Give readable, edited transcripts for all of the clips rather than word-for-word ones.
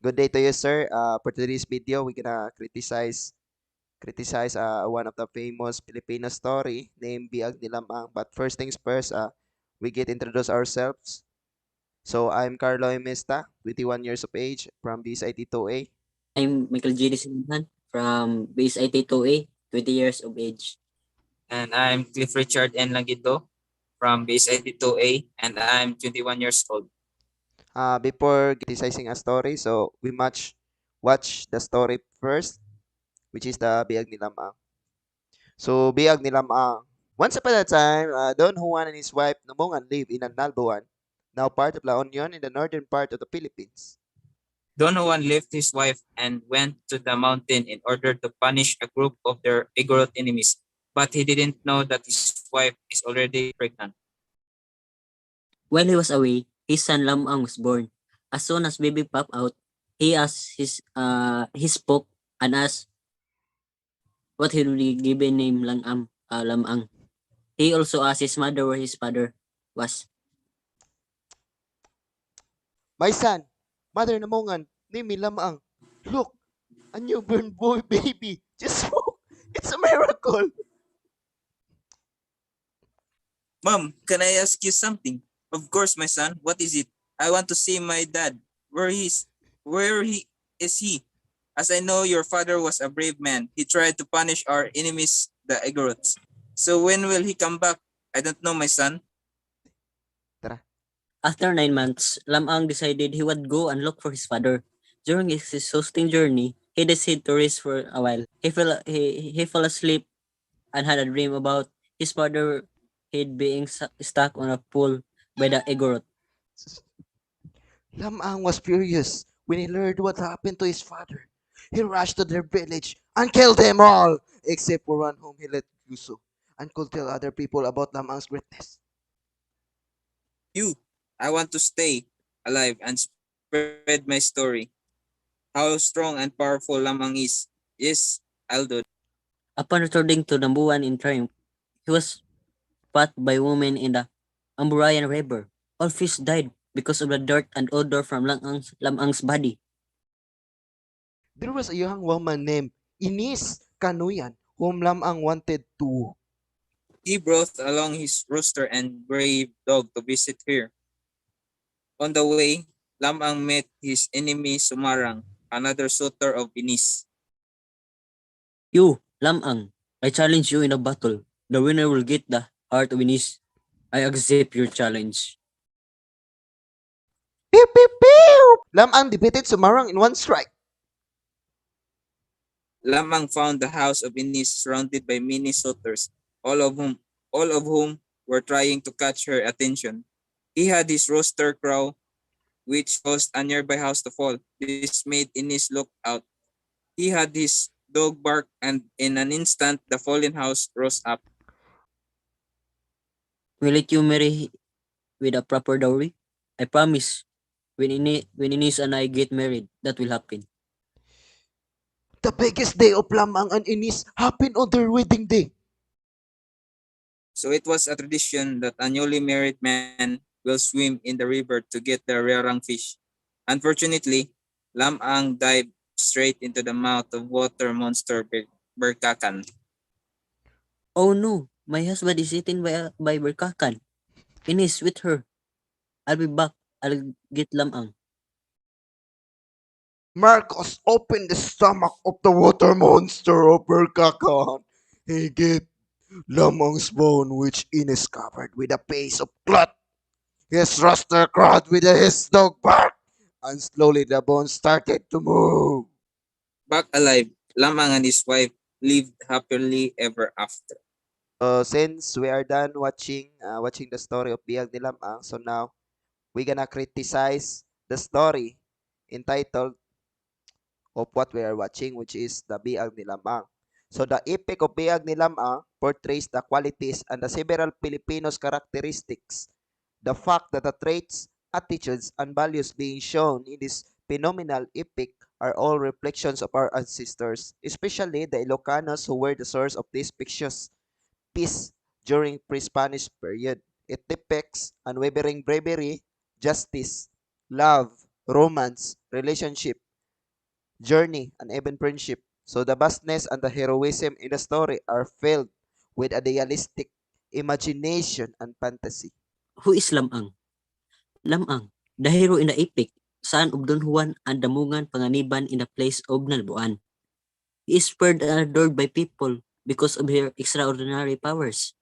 Good day to you, sir. For today's video, we're gonna criticize one of the famous Filipino story named Biag ni Lam-ang. But first things first, we get introduce ourselves. So I'm Carlo Emesta, 21 years of age from BSIT 2A. I'm Michael G. Sinhan from base IT2A, 20 years of age. And I'm Cliff Richard N. Langido from Base 82A, and I'm 21 years old. Before criticizing a story, so we must watch the story first, which is the Biag ni Lam-ang. So Biag ni Lam-ang. Once upon a time, Don Juan and his wife Numongan live in Nalbuan, now part of La Union in the northern part of the Philippines. Don Juan left his wife and went to the mountain in order to punish a group of their Igorot enemies, but he didn't know that his wife is already pregnant. While he was away, his son Lam-ang was born. As soon as baby popped out, he spoke and asked what he would be given name Lam-ang. He also asked his mother where his father was. My son, mother Namongan, name me Lam-ang. Look, a newborn boy baby. Just smoke. It's a miracle. Mom, can I ask you something? Of course, my son. What is it? I want to see my dad. Where he is he? As I know, your father was a brave man. He tried to punish our enemies, the Igorots. So when will he come back? I don't know, my son. Tara. After 9 months, Lam-ang decided he would go and look for his father. During his exhausting journey, he decided to rest for a while. He fell asleep and had a dream about his father head being stuck on a pool by the Igorot. Lam-ang was furious when he learned what happened to his father. He rushed to their village and killed them all, except for one whom he let do so, and could tell other people about Lam-ang's greatness. You, I want to stay alive and spread my story. How strong and powerful Lam-ang is. Yes, I'll do. Upon returning to Nambuan in triumph, he was fought by women in the Amburayan River. All fish died because of the dirt and odor from Lam-ang's body. There was a young woman named Inis Kanuyan whom Lam-ang wanted to. He brought along his rooster and brave dog to visit her. On the way, Lam-ang met his enemy Sumarang, another suitor of Inis. You, Lam-ang, I challenge you in a battle. The winner will get the heart of Inis. I accept your challenge. Pew pew pew! Lam-ang defeated Sumarang in one strike. Lam-ang found the house of Inis surrounded by many suitors, all of whom were trying to catch her attention. He had his rooster crow, which caused a nearby house to fall. This made Inis look out. He had his dog bark, and in an instant, the fallen house rose up. Will it you marry with a proper dowry? I promise. When Inis and I get married, that will happen. The biggest day of Lam-ang and Inis happened on their wedding day. So it was a tradition that a newly married man will swim in the river to get the rarang fish. Unfortunately, Lam-ang dived straight into the mouth of water monster Berkakan. Oh no, my husband is eaten by Berkakan. Inis with her. I'll be back. I'll get Lam-ang. Marcos opened the stomach of the water monster of Berkakan. He get Lam-ang's bone, which Ines covered with a paste of cloth. His rooster crowd with his dog bark, and slowly the bone started to move. Back alive, Lam-ang and his wife lived happily ever after. So since we are done watching the story of Biag ni Lam-ang, so now we're gonna criticize the story entitled of what we are watching, which is the Biag ni Lam-ang. So the epic of Biag ni Lam-ang portrays the qualities and the several Filipinos characteristics. The fact that the traits, attitudes, and values being shown in this phenomenal epic are all reflections of our ancestors, especially the Ilocanos who were the source of this fictitious peace during pre-Spanish period. It depicts unwavering bravery, justice, love, romance, relationship, journey, and even friendship. So the vastness and the heroism in the story are filled with idealistic imagination and fantasy. Who is Lam-ang? Lam-ang, the hero in the epic, son of Don Juan and Damungan Panganiban in the place of Nalbuan. He is feared and adored by people because of her extraordinary powers.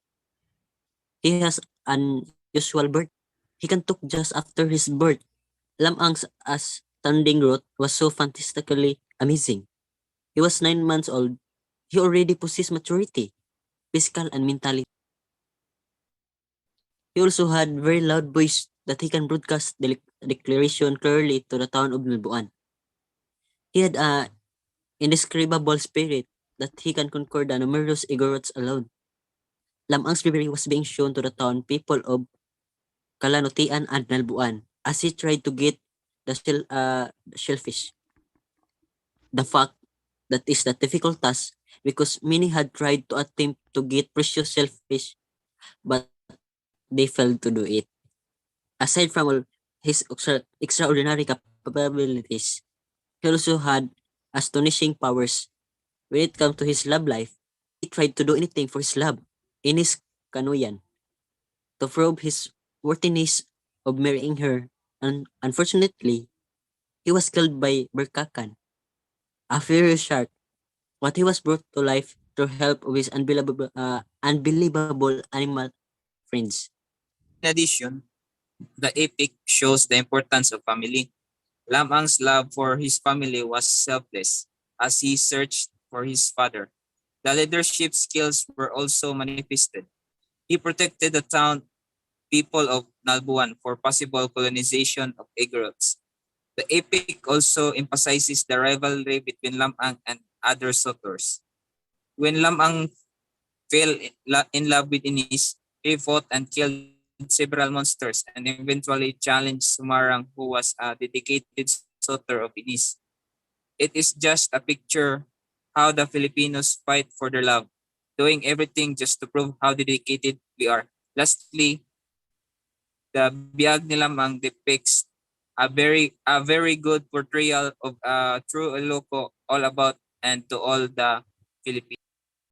He has unusual birth. He can talk just after his birth. Lam-ang's astounding growth was so fantastically amazing. He was 9 months old. He already possessed maturity, physical and mentally. He also had very loud voice that he can broadcast the declaration clearly to the town of Nalbuan. He had a indescribable spirit that he can conquer the numerous Igorots alone. Lamang's bravery was being shown to the town people of Kalanutian and Nalbuan as he tried to get the shellfish. The fact that is the difficult task because many had tried to attempt to get precious shellfish but they failed to do it. Aside from all his extraordinary capabilities, he also had astonishing powers. When it comes to his love life, he tried to do anything for his love, Ines Kanuyan, to prove his worthiness of marrying her. And unfortunately, he was killed by Berkakan, a furious shark, but he was brought to life through help of his unbelievable animal friends. In addition, the epic shows the importance of family. Lam-ang's love for his family was selfless as he searched for his father. The leadership skills were also manifested. He protected the town people of Nalbuan for possible colonization of Igorots. The epic also emphasizes the rivalry between Lam-ang and other suitors. When Lam-ang fell in love with Inis, he fought and killed several monsters and eventually challenged Sumarang, who was a dedicated suitor of Inis. It is just a picture how the Filipinos fight for their love, doing everything just to prove how dedicated we are. Lastly, the Biag ni Lam-ang depicts a very good portrayal of true Ilocos all about and to all the Philippines.